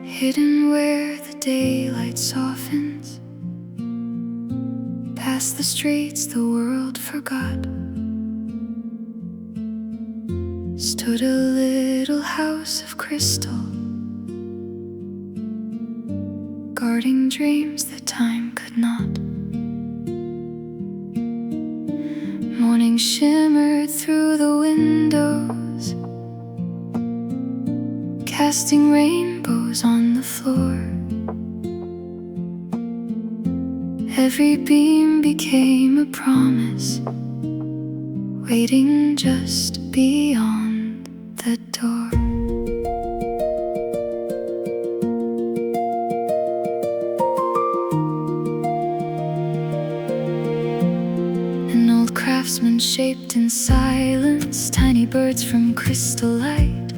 Hidden where the daylight softens, past the streets the world forgot, stood a little house of crystal, guarding dreams that time could not. Morning shimmered through the windows, casting rainbows on the floor. Every beam became a promise, waiting just beyond the door. An old craftsman shaped in silence, tiny birds from crystal light.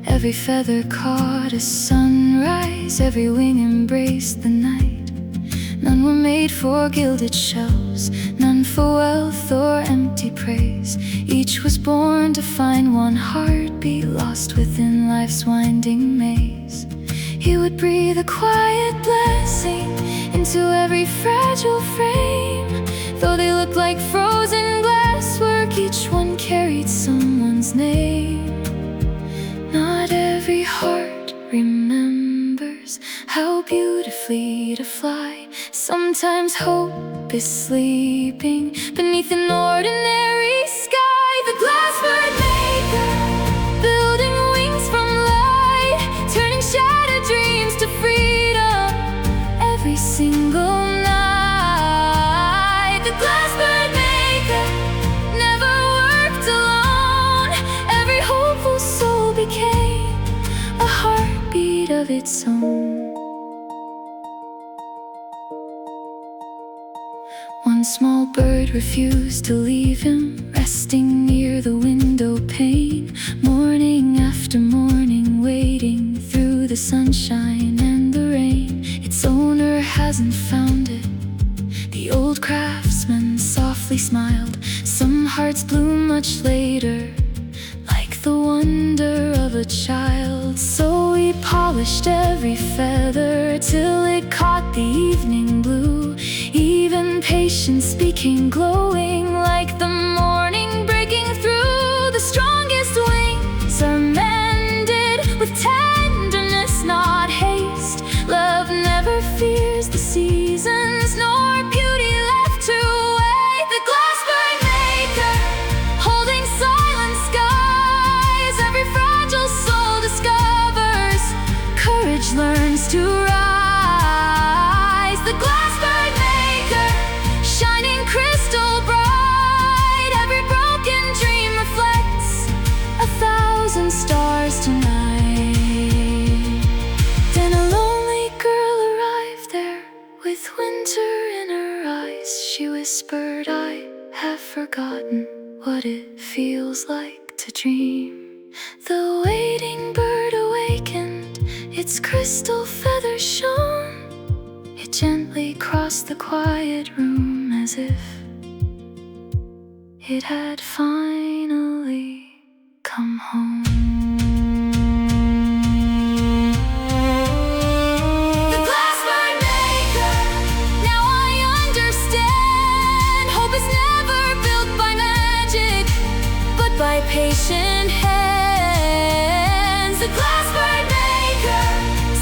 Every feather caught a sunrise, every wing embraced the night. None were made for gilded shelves, none for wealth or empty praise. Each was born to find one heartbeat, lost within life's winding maze. He would breathe a quiet blessing into every fragile frame. Though they looked like frozen glasswork, each one carried someone's name. Not every heart remembers how beautifully to fly. Sometimes hope is sleeping beneath an ordinary sky. The Glass Birdmaker, building wings from light, turning shattered dreams to freedom every single night. The Glass Birdmaker never worked alone. Every hopeful soul became a heartbeat of its own. One small bird refused to leave him, resting near the window pane, morning after morning, waiting through the sunshine and the rain. Its owner hasn't found it. The old craftsman softly smiled. Some hearts bloom much later, like the wonder of a child. So he polished every feather till it caught the evening blue. Even patience became glowing, like the morning breaking through. The strongest wings are mended with tenderness, not haste. Love never fears the seasons, nor beauty left to wait. The Glass Birdmaker, holding silent skies. Every fragile soul discovers courage learns to rise. The Glass Birdmaker, shining crystal bright. Every broken dream reflects 1,000 stars tonight. Then a lonely girl arrived there, with winter in her eyes. She whispered, I have forgotten what it feels like to dream. The waiting bird awakened, its crystal feathers shone. It gently crossed the quiet room as if it had finally come home. The Glass Birdmaker, now I understand. Hope is never built by magic, but by patient hands. The Glass Birdmaker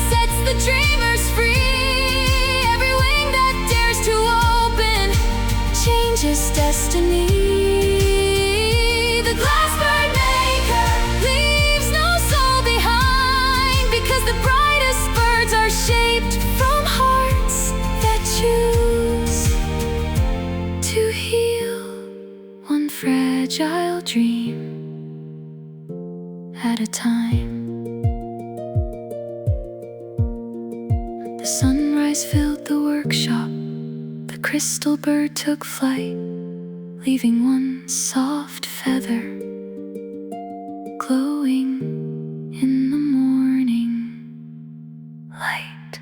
sets the dreamers free. Every wing that dares to open changes destiny. The Glass Birdmaker leaves no soul behind, because the brightest birds are shaped from hearts that choose to heal one fragile dream at a time. The sunrise filled the workshop. The crystal bird took flight, leaving one soft feather glowing in the morning light.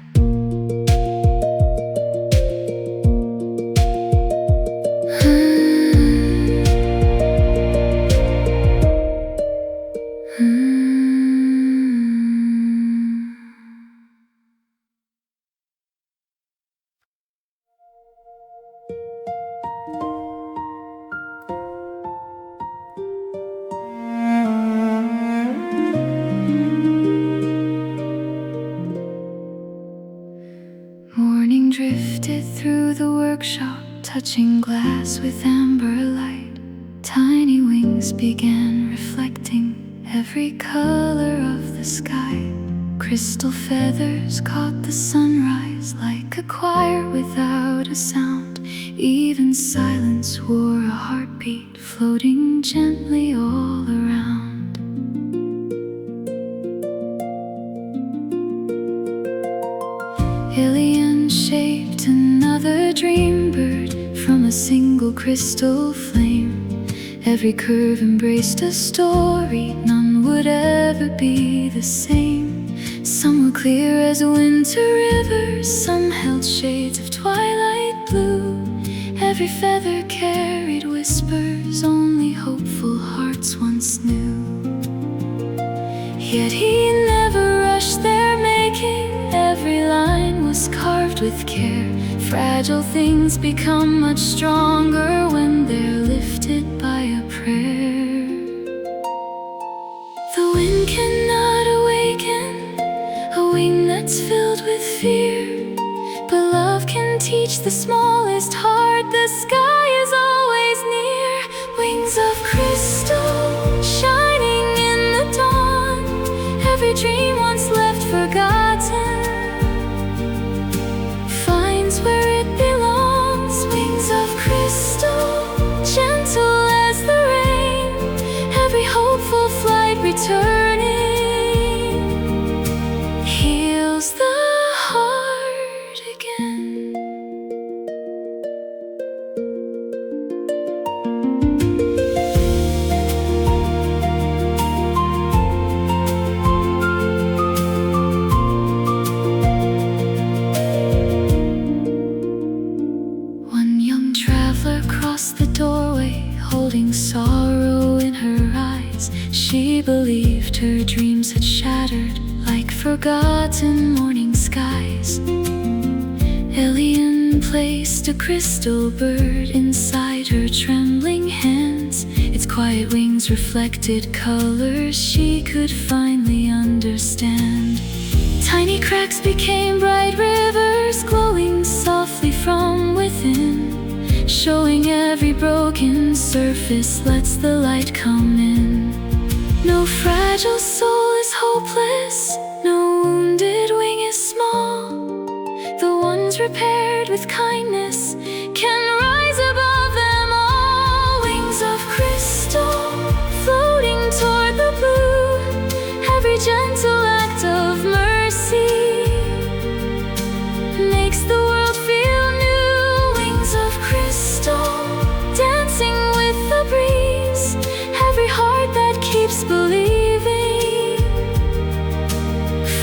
drifted through the workshop, touching glass with amber light. Tiny wings began reflecting every color of the sky. Crystal feathers caught the sunrise like a choir without a sound. Even silence wore a heartbeat, floating gently all around. Ilion shaped another dream bird from a single crystal flame. Every curve embraced a story, none would ever be the same. Some were clear as winter rivers, some held shades of twilight blue. Every feather carried whispers only hopeful hearts once knew. Yet he never rushed their making, every line was carved with care. Fragile things become much stronger when they're lifted by a prayer. The wind cannot awaken a wing that's filled with fear, but love can teach the smallest heart the sky is always near. Wings of crystal shining in the dawn, every dream once left forgotten finds where it belongs. Wings of crystal, gentle as the rain, every hopeful flight returning heals the heart again. One young traveler crossed the doorway, holding sorrow in her eyes. She believed her dreams had shattered like forgotten morning skies. Ilion placed a crystal bird inside her trembling hands. Its quiet wings reflected colors she could finally understand. Tiny cracks became bright rivers, glowing softly from within, showing every broken surface lets the light come in. No fragile soul is hopeless, no wounded wing is small. The ones repaired with kindness can rise above them all. Wings of crystal floating toward the blue, every gentle act of mercy makes the world feel new. Wings of crystal dancing with the breeze, every heart that keeps believing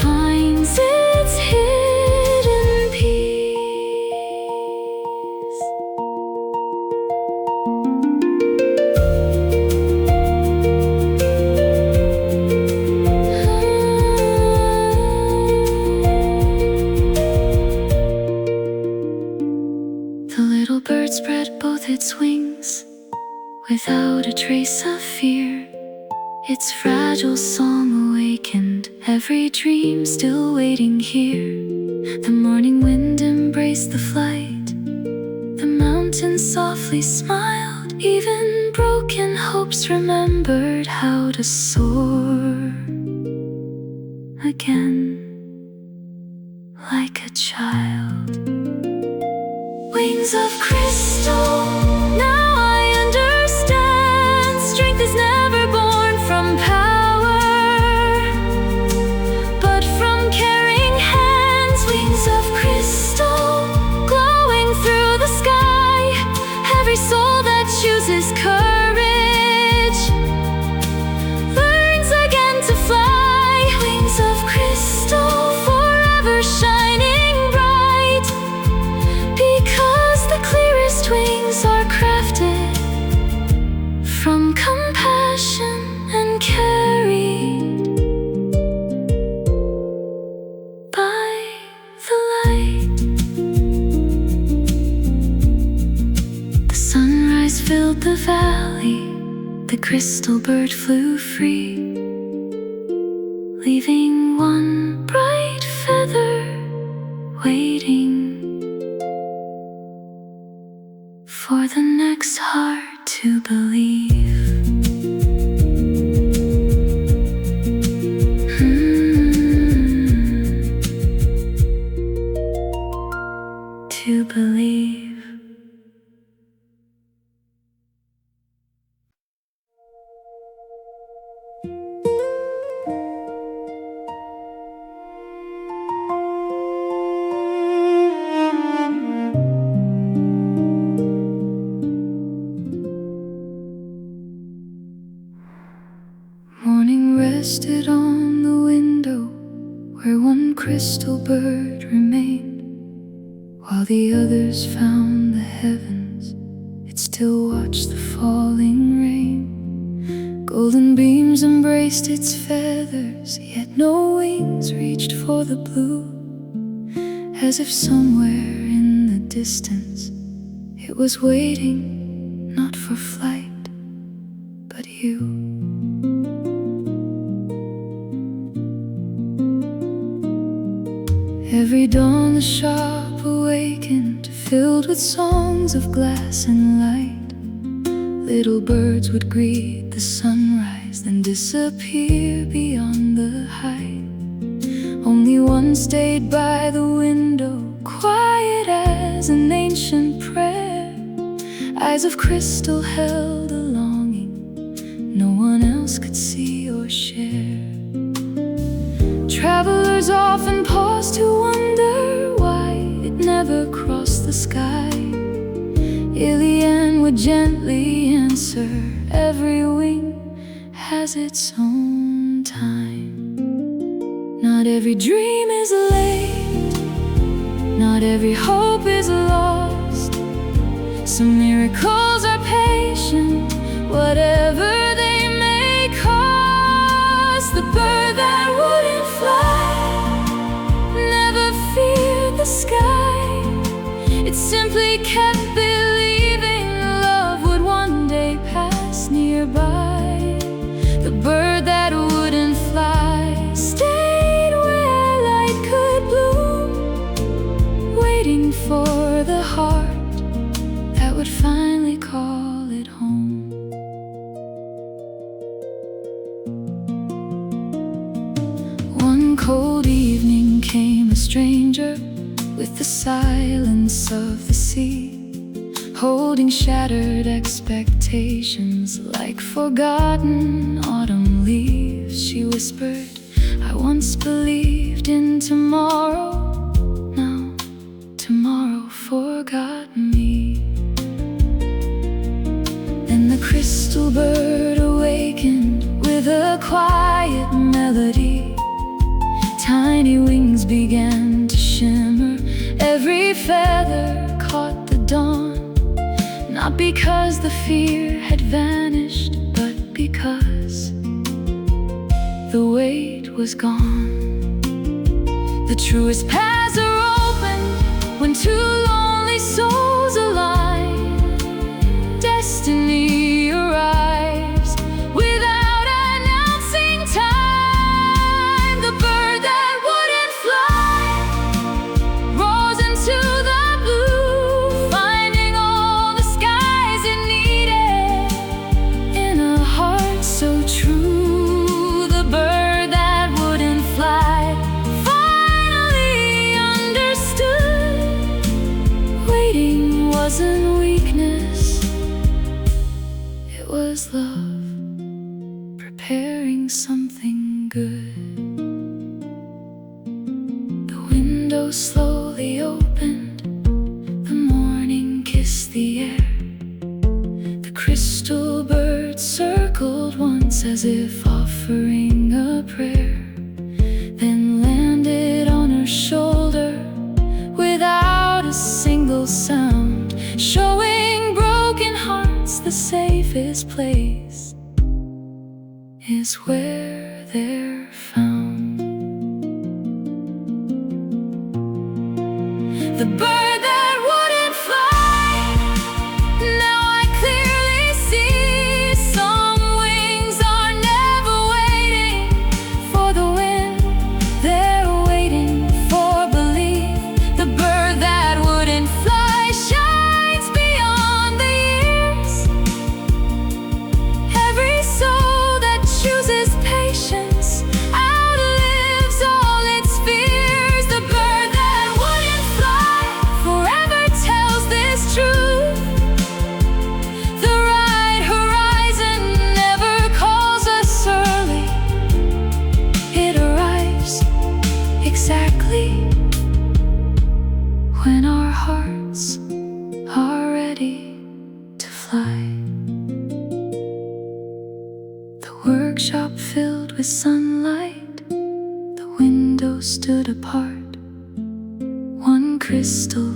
finds its hidden peace. The little bird spread both its wings without a trace of fear. Its fragile song awakened every dream still waiting here. The morning wind embraced the flight, the mountains softly smiled. Even broken hopes remembered how to soar again like a child. Wings of crystal, now I understand. Strength is never born from power, but from caring hands. Wings of crystal, glowing through the sky, every soul that chooses courage learns again to fly. Wings of crystal, forever shining bright, because the clearest wings are crafted from compassion and carried by the light. The sunrise filled the valley, the crystal bird flew free, leaving one bright feather waiting hard to believe. To believe. Morning rested on the window where one crystal bird remained, while the others found the heavens. It still watched the falling rain. Golden beams embraced its feathers, yet no wings reached for the blue. As if somewhere in the distance it was waiting, not for flight, but you. Every dawn the shop awakened, filled with songs of glass and light. Little birds would greet the sunrise, then disappear beyond the height. Only one stayed by the window, quiet as an ancient prayer. Eyes of crystal held a longing no one else could see or share. Travelers often pause to wonder why it never crossed the sky. Ilian would gently answer, every wing has its own time. Not every dream is late, not every hope is lost. Some miracles are patient, whatever they may cost. The bird that wouldn't fly never feared the sky. It simply kept believing love would one day pass nearby. The bird that wouldn't fly stayed where light could bloom, waiting for the heart that would finally call it home. One cold evening came a stranger with the silence of the sea, holding shattered expectations like forgotten autumn leaves. She whispered, I once believed in tomorrow, now tomorrow forgot me. Then the crystal bird awakened with a quiet melody. Tiny wings began to shimmer, every feather caught the dawn. Not because the fear had vanished, but because the weight was gone. The truest paths are open when two lonely souls align. Destiny arrives without announcing time. The bird that wouldn't fly rose into the blue, finding all the skies it needed in a heart so true. The bird that wouldn't fly finally understood. Waiting wasn't weakness, it was love preparing something good. The window slowly opened, the morning kissed the air. The crystal bird circled once as if offering a prayer, then landed on her shoulder without a single sound, showing broken hearts the safest place is where they're found. The bird that wouldn't fly, now I clearly see. Some wings are never waiting for the wind, they're waiting for belief. The bird that wouldn't fly shines beyond the years,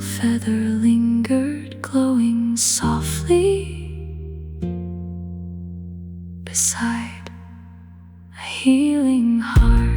feather lingered, glowing softly beside a healing heart.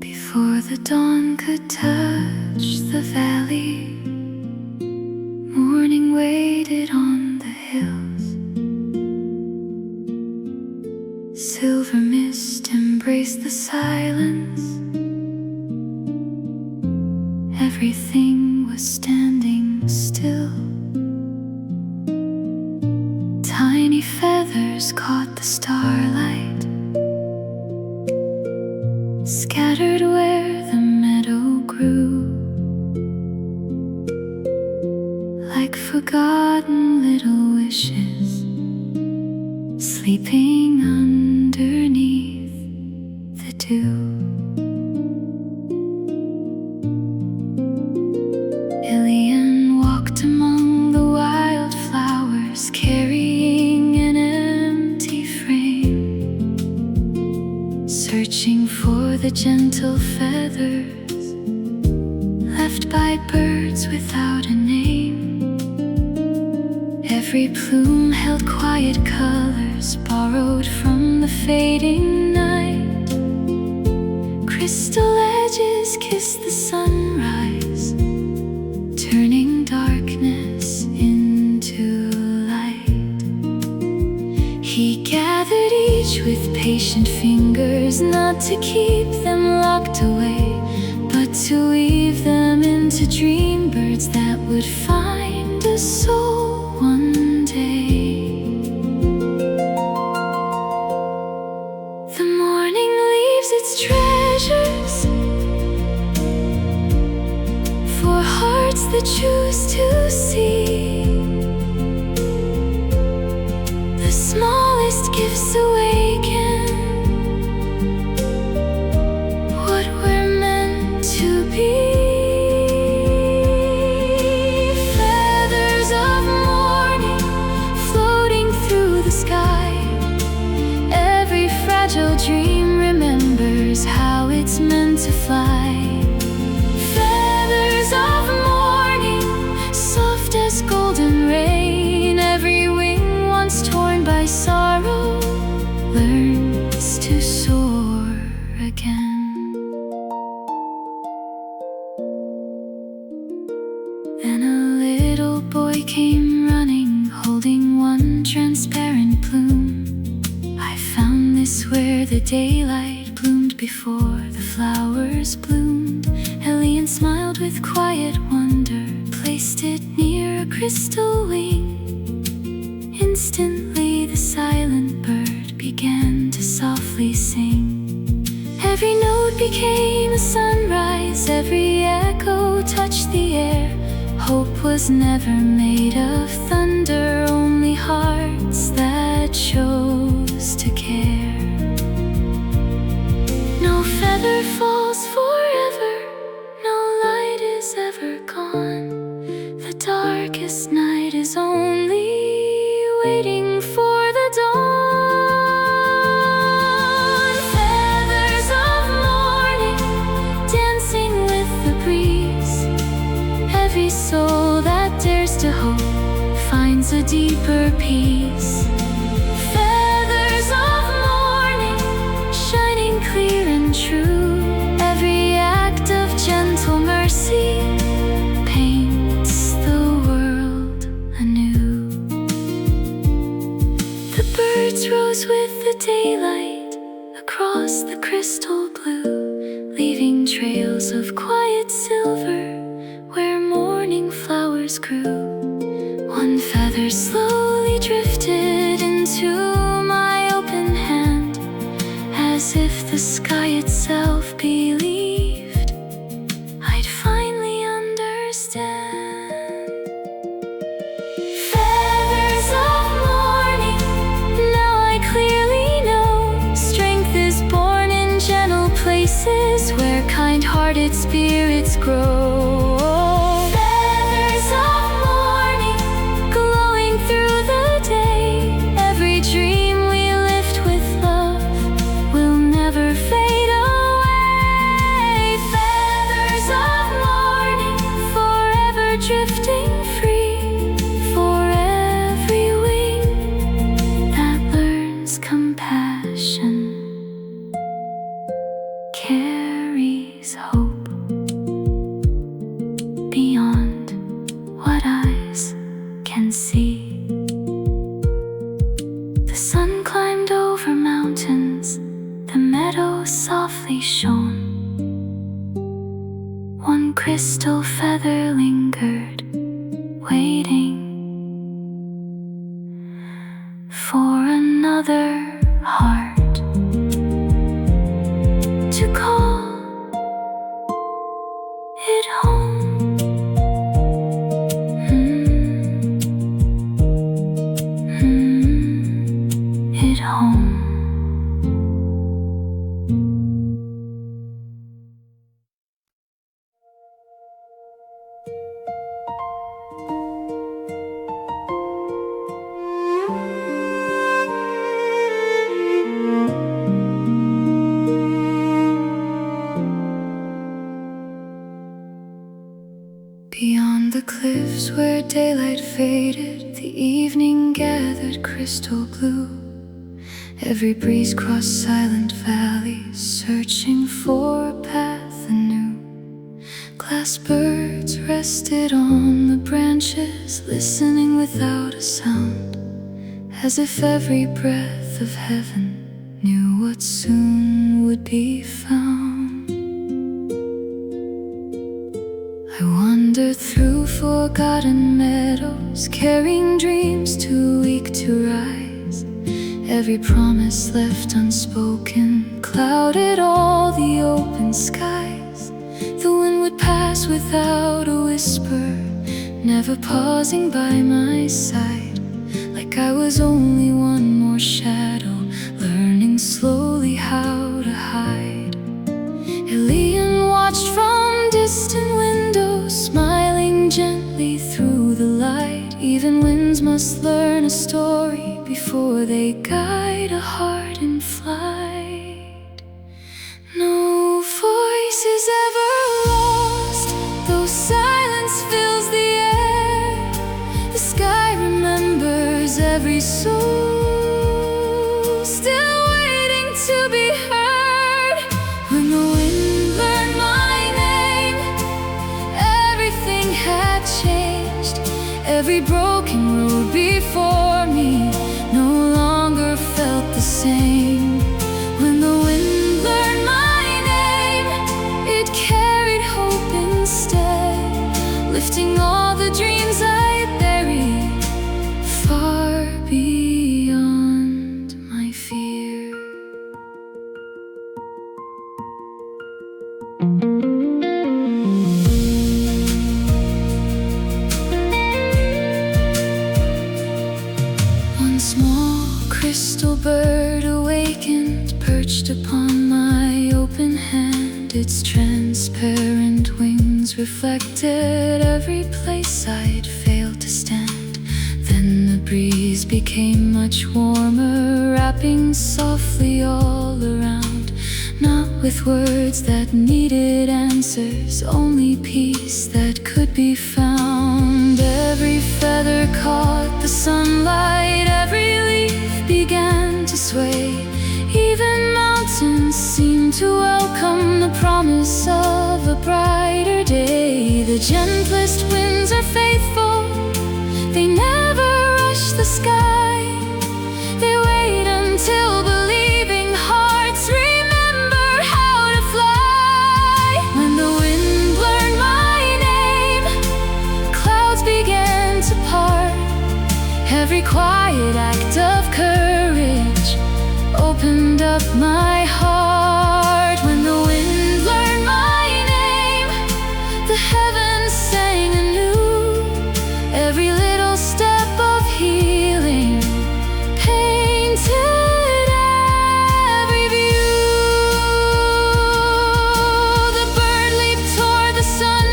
Before the dawn could touch the valley, morning waited on the hills. Silver mist embraced the silence. Everything was standing still. Tiny feathers caught the starlight, scattered where the meadow grew, like forgotten little wishes, sleeping underneath the dew. Ilian walked among the wildflowers, carrying an empty frame, searching for the gentle feathers left by birds without a name. Every plume held quiet colors borrowed from the fading night. Crystal edges kissed the sunrise, turning darkness into light. He gathered each with patient fingers, not to keep them locked away, but to weave them into dream birds that would find a soul one day. The morning leaves its treasures for hearts that choose to see. The smallest gifts awaken what we're meant to be. Feathers of morning floating through the sky. Every fragile dream remembers how it's meant to fly. Feathers of morning, soft as golden rain. Every wing once torn by sorrow learns to soar again. Then a little boy came running, holding one transparent plume. I found this where the daylight bloomed before the flowers bloomed. Ilian smiled with quiet wonder, placed it near a crystal wing. Instantly the silent bird began to softly sing. Every note became a sunrise, every echo touched the air. Hope was never made of thunder, only hearts that chose to care. No feather falls forever, no light is ever gone. The darkest night is only waiting for the dawn. Feathers of morning dancing with the breeze. Every soul that dares to hope finds a deeper peace. Feathers of morning shining clear and true. Every act of gentle mercy paints the world anew. The birds rose with the daylight across the crystal blue, leaving trails of quiet silver where morning flowers grew. One feather slowly drifted into my open hand, as if the sky itself believed. I'd finally understand. grow. Feathers of morning glowing through the day. Every dream we lift with love will never fade away. Feathers of morning forever drifting free. For every wing that learns compassion carries hope beyond what eyes can see. The sun climbed over mountains, the meadow softly shone. One crystal feather lingered, waiting for another heart to call it home. It home. Beyond the cliffs where daylight faded, the evening gathered crystal blue. Every breeze crossed silent valleys, searching for a path anew. Glass birds rested on the branches, listening without a sound, as if every breath of heaven knew what soon would be found. I wandered through forgotten meadows, carrying dreams too weak to rise. Every promise left unspoken clouded all the open skies. The wind would pass without a whisper, never pausing by my side, like I was only one more shadow, learning slowly how to hide. Alien watched from distant windows, smiling gently through the light. Even winds must learn a story before they guide a heart in flight. No voice is ever lost, though silence fills the air. The sky remembers every soul, still waiting to be heard. When the wind learned my name, everything had changed. Every broken road before me no longer felt the same. When the wind learned my name, it carried hope instead, lifting all the dreams I buried far beyond my fear. One small crystal bird awakened, perched upon my open hand. Its transparent wings reflected every place I'd failed to stand. Then the breeze became much warmer, wrapping softly all around. Not with words that needed answers, only peace that could be found. Every feather caught the sunlight, every leaf began to sway. Even mountains seemed to welcome the promise of a brighter day. The gentlest winds are faithful, they never rush the sky. They wait until believing hearts remember how to fly. When the wind learned my name, clouds began to part. Every quiet act of courage opened up my heart. When the wind learned my name, the heavens sang anew. Every little step of healing painted every view. The bird leaped toward the sun,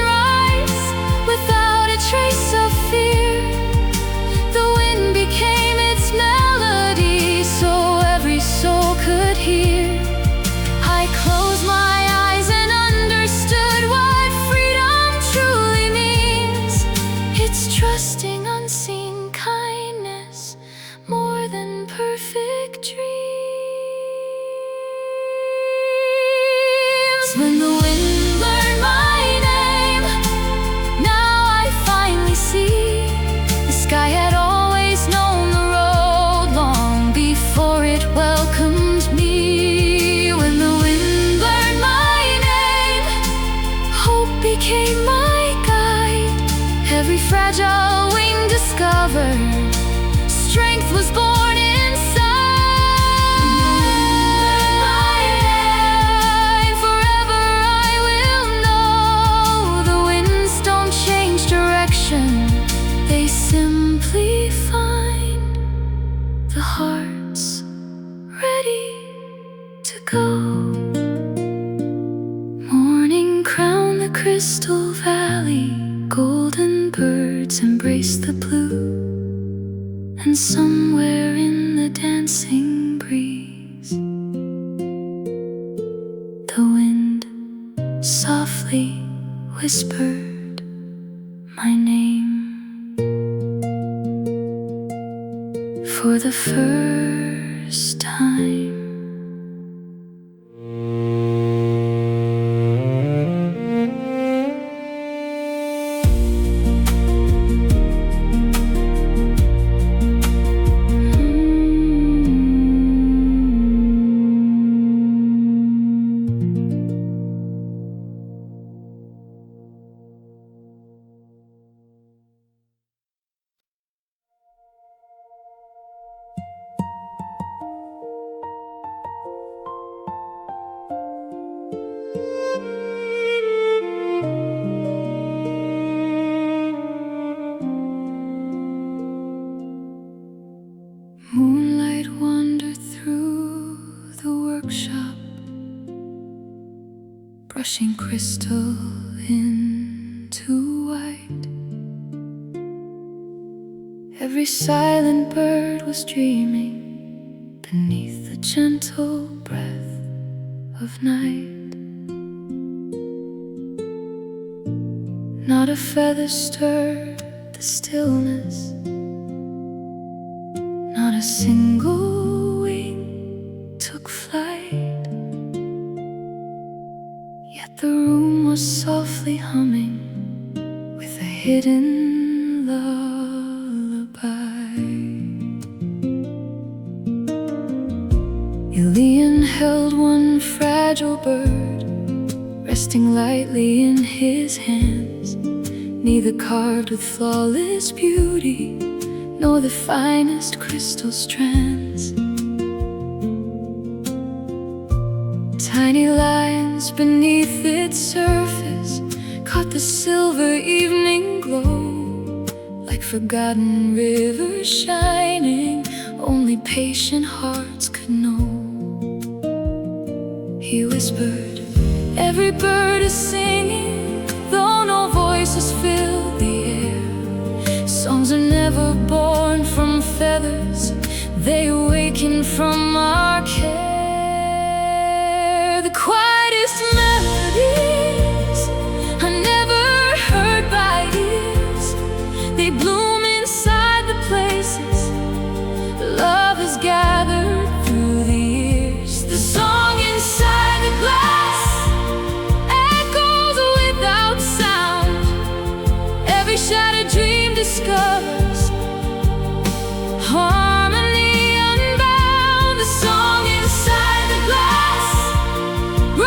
simply find the heart's ready to go. Morning crown the crystal valley, golden birds embrace the blue, and somewhere in the dancing breeze, the wind softly whispered my name. For the first time, moonlight wandered through the workshop, brushing crystal into white. Every silent bird was dreaming beneath the gentle breath of night. Not a feather stirred the stillness, not a single wing took flight. Yet the room was softly humming with a hidden lullaby. Ilion held one fragile bird, resting lightly in his hands, neither carved with flawless beauty nor the finest crystal strands. Tiny lines beneath its surface caught the silver evening glow, like forgotten rivers shining only patient hearts could know. He whispered, every bird is singing, though no voices fill the air. Songs are never born from feathers, they awaken from our care. The quietest melodies are never heard by ears, they bloom inside the places love has gathered through the years. The song inside the glass echoes without sound, every shattered dream discovers harmony unbound. The song inside the glass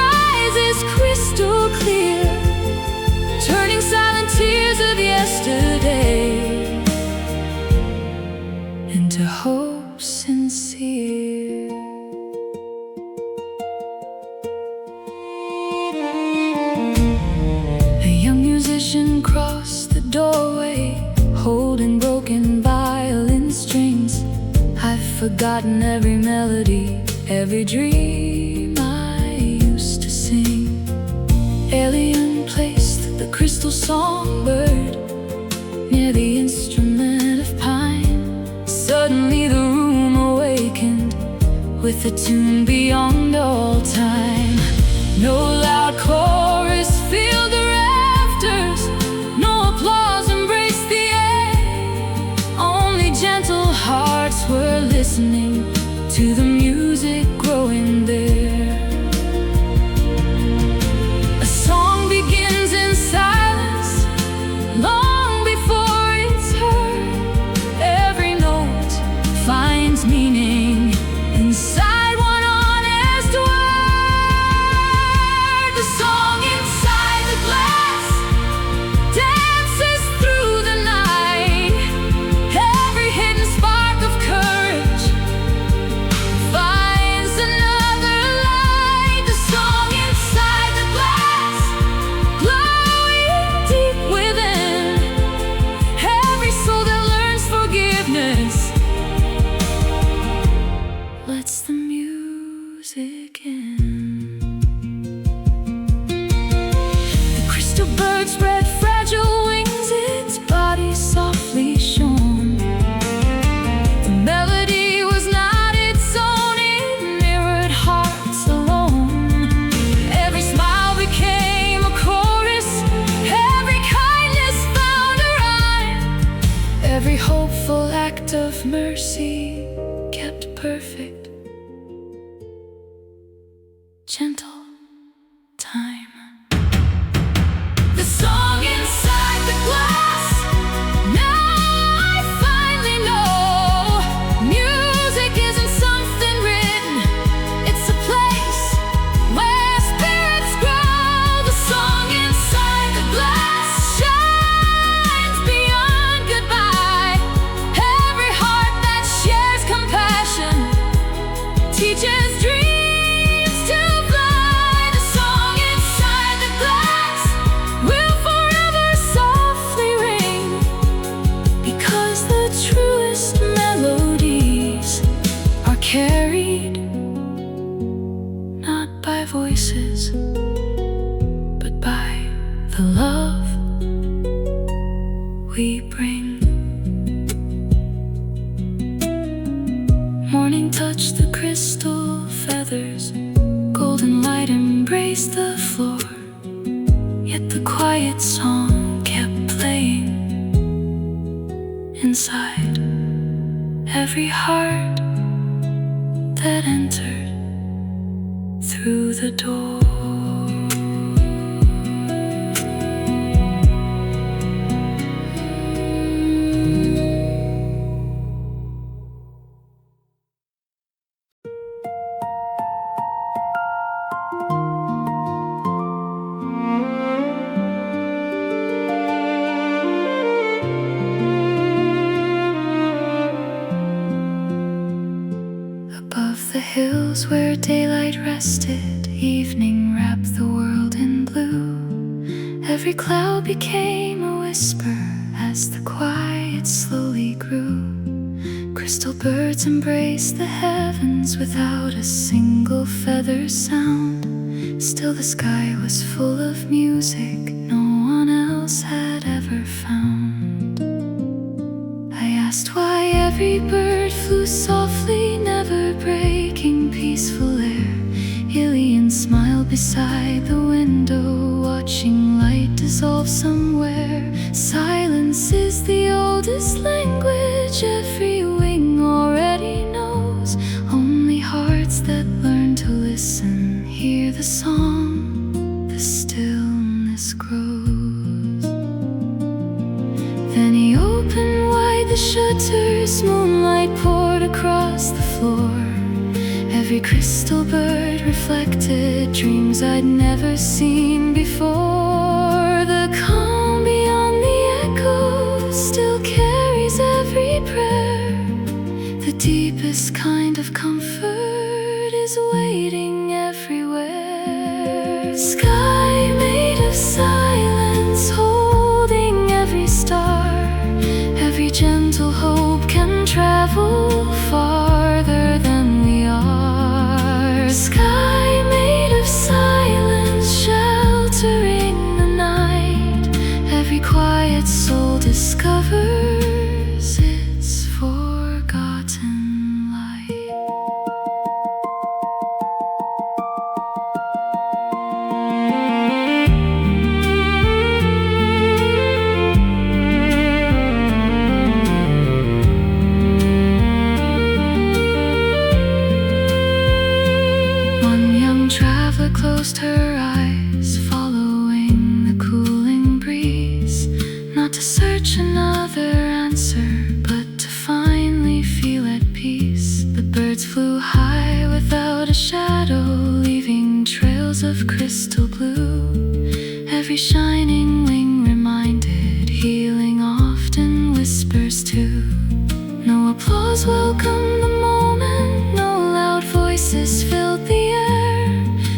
rises crystal clear, turning silent tears of yesterday into hope sincere. A young musician crossed the doorway, holding broken violin strings. I've forgotten every melody, every dream I used to sing. Alien placed the crystal songbird near the instrument of pine. Suddenly the room awakened with a tune beyond all time. No loud chorus filled the rafters, no applause embraced the air. Only gentle hearts were listening to the music growing there. A song begins in silence, long before it's heard. Every note finds meaning inside one honest word. The song inside the glass dances through the night, every hidden spark of courage act of mercy, kept perfect, gentle time. The song inside the glass. Now I finally know music isn't something written, it's a place where spirits grow. The song inside the glass shines beyond goodbye. Every heart that shares compassion teaches dreams to fly. The song inside the glass will forever softly ring, because the truest melodies are carried not by voices, but by the love we bring. Morning touched the crystal feathers, golden light embraced the floor, yet the quiet song kept playing inside every heart that entered through the door. Above the hills where daylight rested, evening wrapped the world in blue. Every cloud became a whisper as the quiet slowly grew. Crystal birds embraced the heavens without a single feather sound. Still the sky was full of music no one else had ever found. I asked why every bird flew softly, never breaking peaceful air. Ilian smiled beside the window, watching light dissolve somewhere. Silence is the oldest language every wing already knows. Only hearts that learn to listen hear the song, the stillness grows. Then he opened wide the shutters, moonlight poured across the floor. Every crystal bird reflected dreams I'd never seen before. The calm beyond the echo still carries every prayer. The deepest kind of comfort is waiting everywhere. Sky made of silence, holding every star. Every gentle hope can travel farther than we are. Sky made of silence, sheltering the night. Every quiet soul discovers its forgotten light. Closed her eyes, following the cooling breeze, not to search another answer, but to finally feel at peace. The birds flew high without a shadow, leaving trails of crystal blue. Every shining wing reminded healing often whispers too. No applause welcomed the moment, no loud voices filled the air.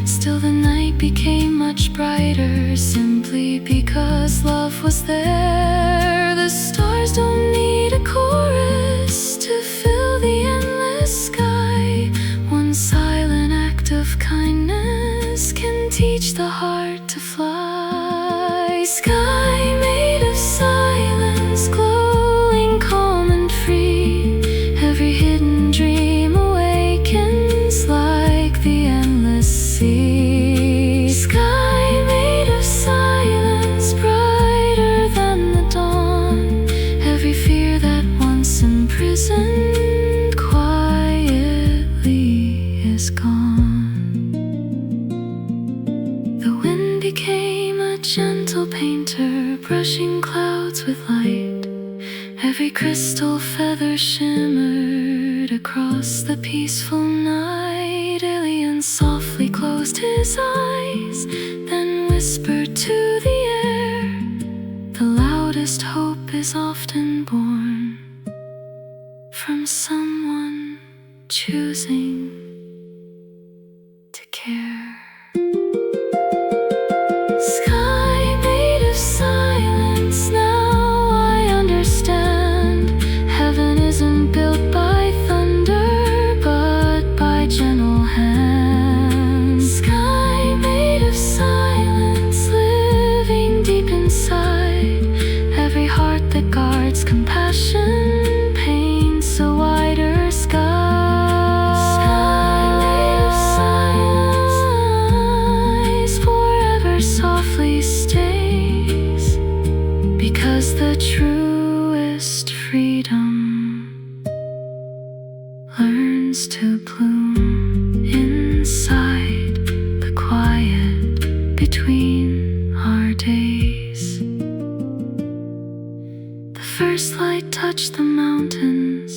Still the night became much brighter, simply because love was there. The stars don't need a chorus to fill the endless sky. One silent act of kindness can teach the heart to fly. Sky made of silence, glowing calm and free. Every hidden dream awakens like the endless sea. Sky made of silence, brighter than the dawn. crystal feather shimmered across the peaceful night. Alien softly closed his eyes, then whispered to the air, "The loudest hope is often born from someone choosing to care." Sky made of silence, now I understand. Heaven isn't built by thunder, but by gentle hands. Sky made of silence, living deep inside every heart that guards compassion, paints a wider sky. Softly stays, because the truest freedom learns to bloom inside the quiet between our days. The first light touched the mountains,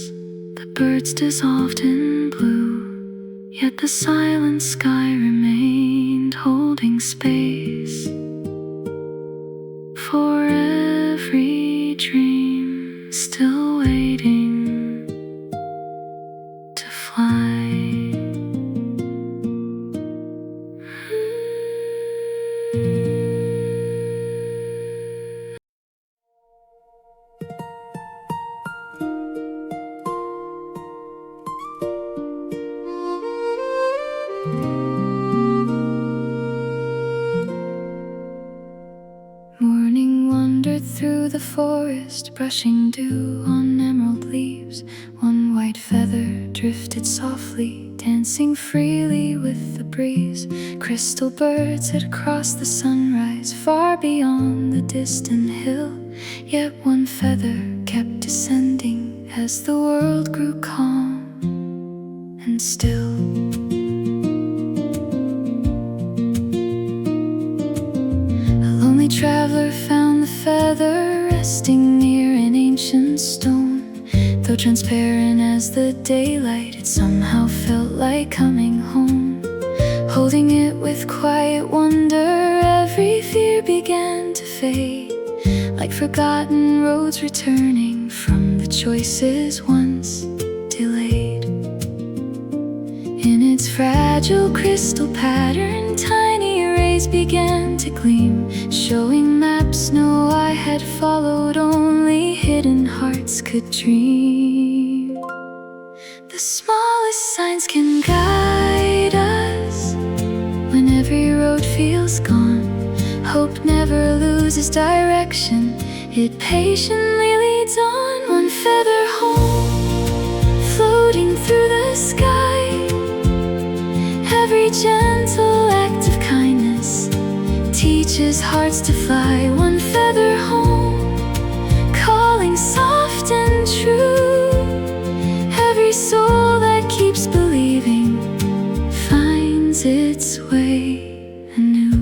the birds dissolved in blue, yet the silent sky remained, holding space for every dream still waiting to fly. Morning wandered through the forest, brushing dew on emerald leaves. One white feather drifted softly, dancing freely with the breeze. Crystal birds had crossed the sunrise, far beyond the distant hill. Yet one feather kept descending as the world grew calm and still. Traveler found the feather resting near an ancient stone. Though transparent as the daylight, it somehow felt like coming home. Holding it with quiet wonder, every fear began to fade, like forgotten roads returning from the choices once delayed. In its fragile crystal pattern, tiny rays began to gleam, showing maps no eye had followed, only hidden hearts could dream. The smallest signs can guide us when every road feels gone. Hope never loses direction, it patiently leads on. One feather home, floating through the sky. Every gentle act of kindness teaches hearts to fly. One feather home, calling soft and true. Every soul that keeps believing finds its way anew.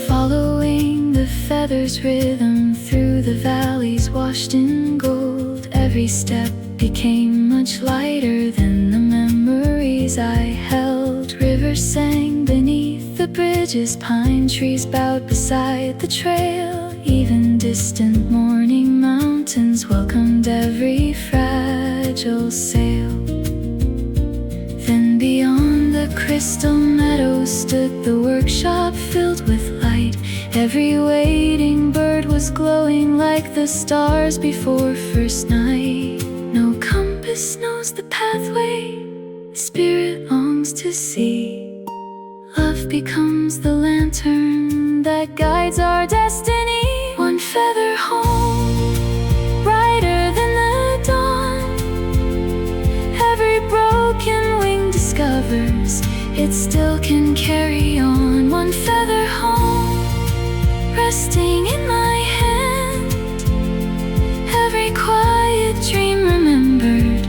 Following the feather's rhythm through the valleys washed in gold, every step became much lighter than the memories I held. Rivers sang beneath the bridges, pine trees bowed beside the trail. Even distant morning mountains welcomed every fragile sail. Then beyond the crystal meadows stood the workshop filled with light. Every waiting bird was glowing like the stars before first night. No compass knows the pathway spirit longs to see. Love becomes the lantern that guides our destiny. One feather home, brighter than the dawn. Every broken wing discovers it still can carry on. One feather home, resting in my hand. Every quiet dream remembered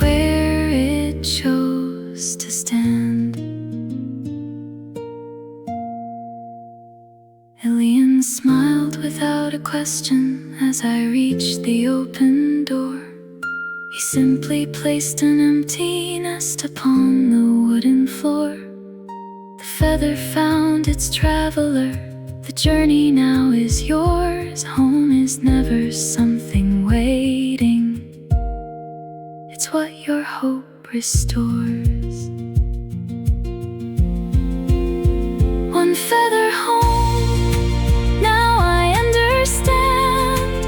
where it chose to stand. Aliens smiled without a question as I reached the open door. He simply placed an empty nest upon the wooden floor. The feather found its traveler. The journey now is yours. Home is never something waiting. It's what your hope restores. One feather home, now I understand.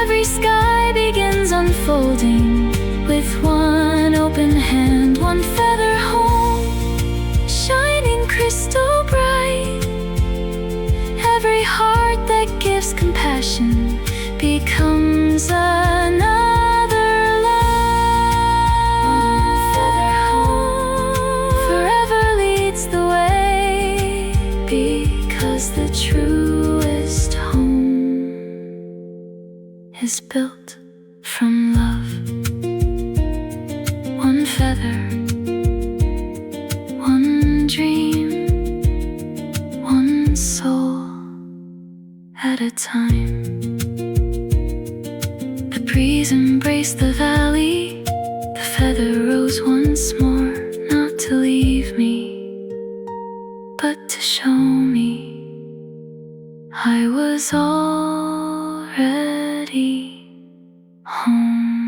Every sky begins unfolding with one open hand. One feather home, shining crystal bright. Every heart that gives compassion becomes another life. One feather home forever leads the way, because the truest home is built from love. One feather, one dream, one soul at a time. The breeze embraced the valley. The feather rose once more, not to leave me, but to show me I was already home.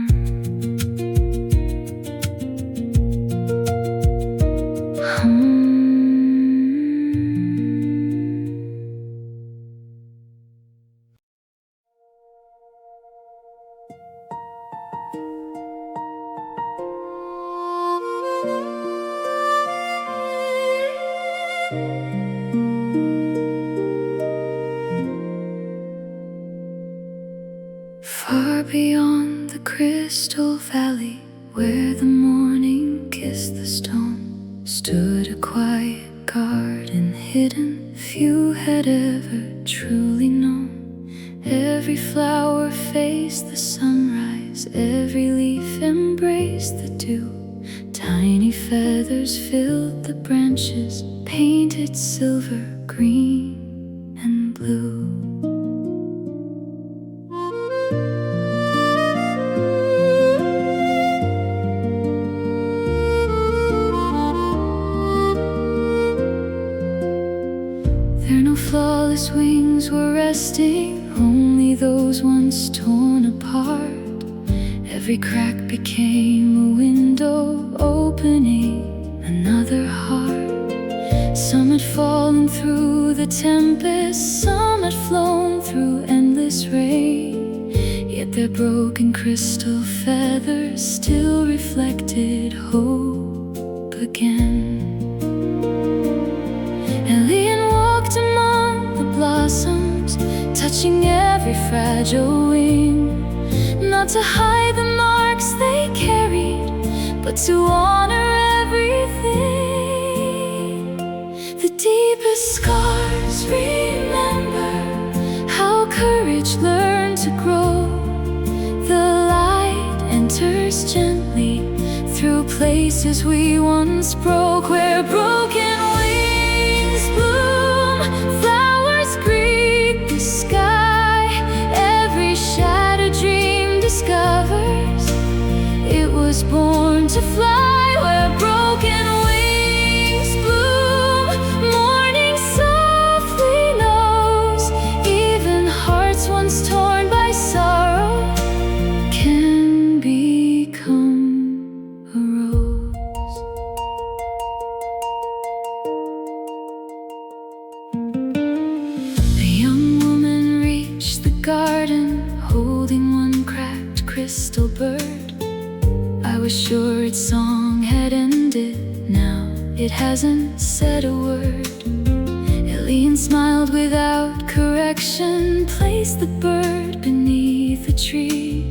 Far beyond the crystal valley, where the morning kissed the stone, stood a quiet garden hidden, few had ever truly known. Every flower faced the sunrise, every leaf embraced the dew. Tiny feathers filled the branches, painted silver, green, and blue. Flawless wings were resting, only those once torn apart. Every crack became a window, opening another heart. Some had fallen through the tempest, some had flown through endless rain. Yet their broken crystal feathers still reflected hope again. Blossoms, touching every fragile wing, not to hide the marks they carried, but to honor everything. The deepest scars remember how courage learned to grow. The light enters gently through places we once broke, where broken wings bloom, flowers greet the sky. Every shattered dream discovers it was born to fly, where broken wings bloom, morning softly knows. Even hearts once torn by sorrow can become a rose. A young woman reached the garden, holding one cracked crystal bird. I was sure its song had ended, now it hasn't said a word. Eileen smiled without correction, placed the bird beneath a tree,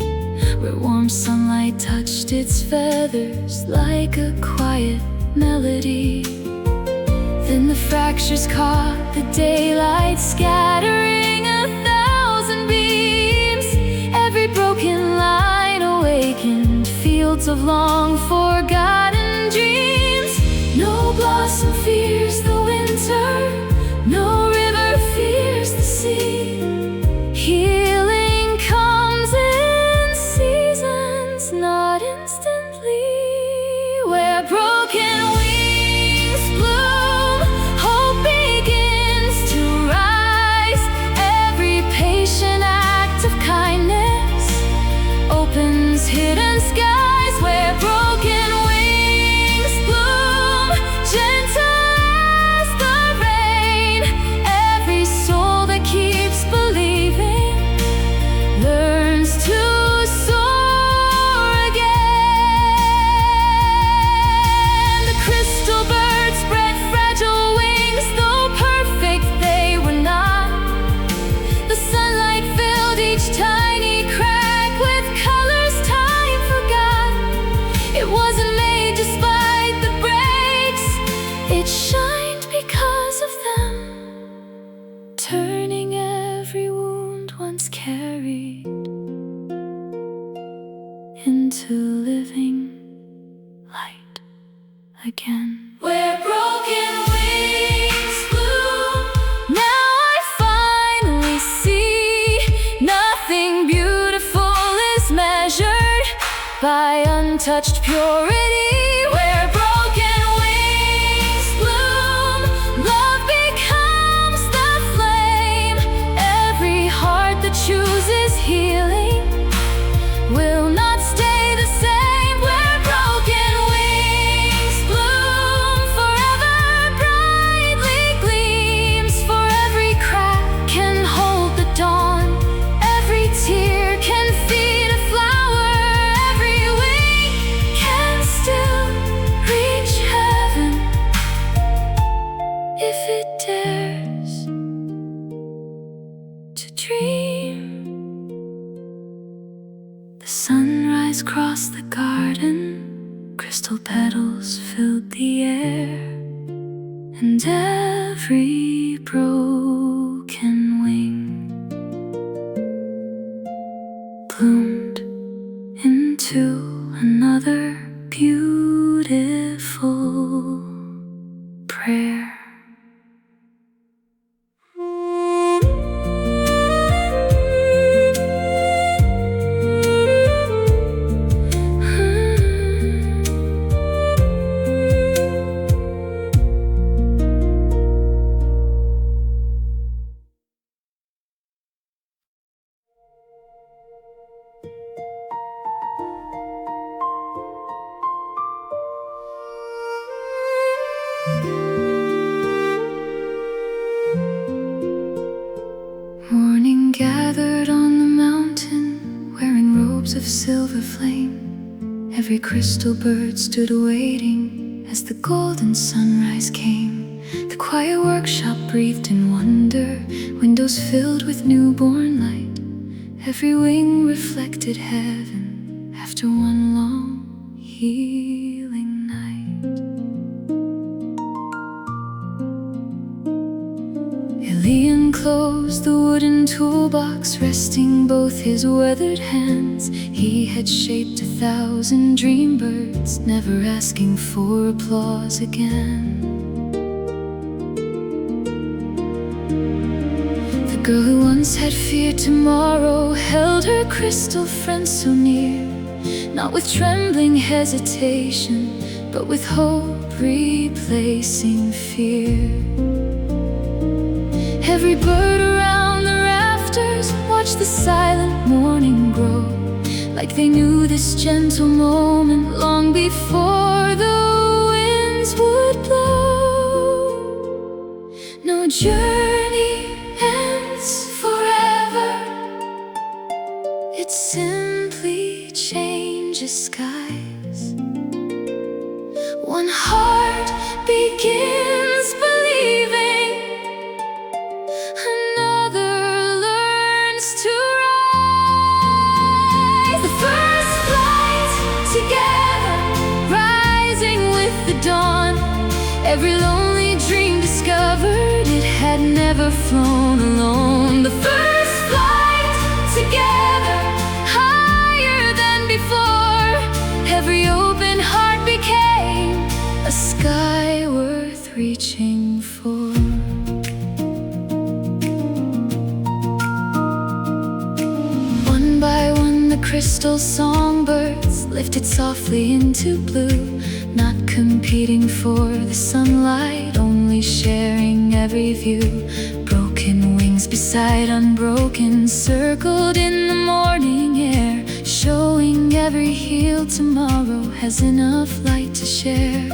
where warm sunlight touched its feathers like a quiet melody. Then the fractures caught the daylight, scattering 1,000 beams. Every broken line awakened fields of long forgotten dreams. No blossom fears the winter, no river fears the again. Where broken wings bloom, now I finally see nothing beautiful is measured by untouched purity. Where broken wings bloom, love becomes the flame. Every heart that chooses healing will not stay the same. Where broken wings bloom, forever brightly gleams. For every crack can hold the dawn, every tear can feed a flower, every wing can still reach heaven if it dares to dream. The sunrise crossed the garden, crystal petals filled the air, and every broken wing bloomed into another beautiful prayer. Morning gathered on the mountain, wearing robes of silver flame. Every crystal bird stood waiting as the golden sunrise came. The quiet workshop breathed in wonder, windows filled with newborn light. Every wing reflected heaven after one long healing night. Elian closed the wooden toolbox, resting both his weathered hands. He had shaped 1,000 dream birds, never asking for applause again. The girl who once had feared tomorrow held her crystal friend so near, not with trembling hesitation, but with hope replacing fear. Every bird around the rafters watched the silent morning grow, like they knew this gentle moment long before the winds would blow. No journey ends forever, it simply changes skies. One heart begins believing, another learns to rise. The first flight together, rising with the dawn. Every lonely dream discovered it had never flown alone. The first flight together, higher than before. Every open heart became a sky worth reaching for. One by one the crystal songbirds lifted softly into blue, not competing for the sunlight, only sharing every view. Broken wings beside unbroken, circled in the morning air, showing every healed tomorrow has enough light to share.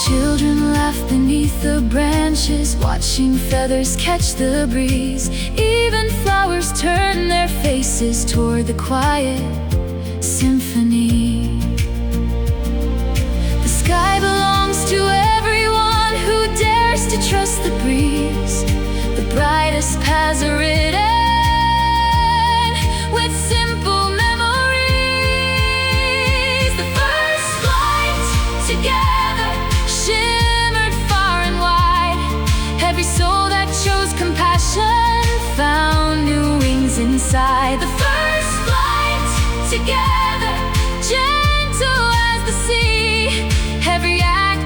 Children laugh beneath the branches, watching feathers catch the breeze. Even flowers turn their faces toward the quiet symphony. The sky belongs to everyone who dares to trust the breeze. The brightest paths are written with simple memories. The first flight together shimmered far and wide. Every soul that chose compassion found new wings inside. The first flight together, gentle as the sea. Every act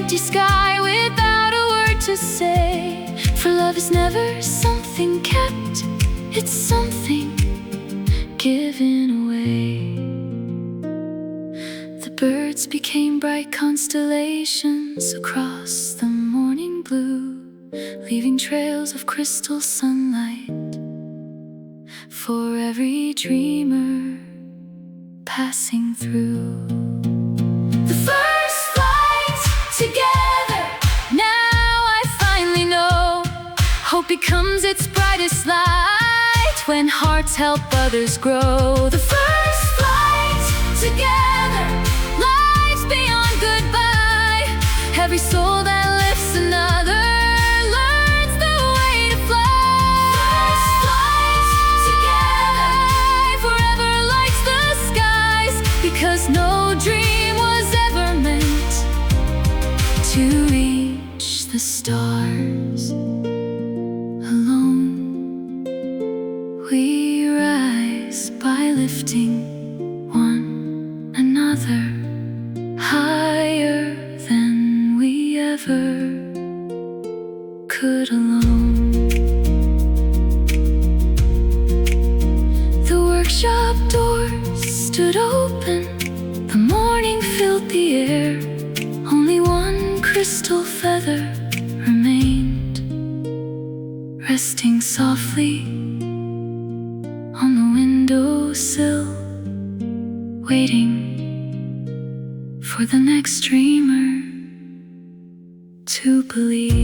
empty sky without a word to say. For love is never something kept, it's something given away. The birds became bright constellations across the morning blue, leaving trails of crystal sunlight for every dreamer passing through. The first flight together, now I finally know. Hope becomes its brightest light when hearts help others grow. The first flight together, lives beyond goodbye. Every soul that lifts another learns the way to fly. First flight together, forever lights the skies, because no dream was ever meant to reach the stars alone. We rise by lifting one another higher than we ever could alone. The workshop doors stood open, the morning filled the air. Only one crystal feather remained, resting softly on the windowsill, waiting for the next dreamer to believe.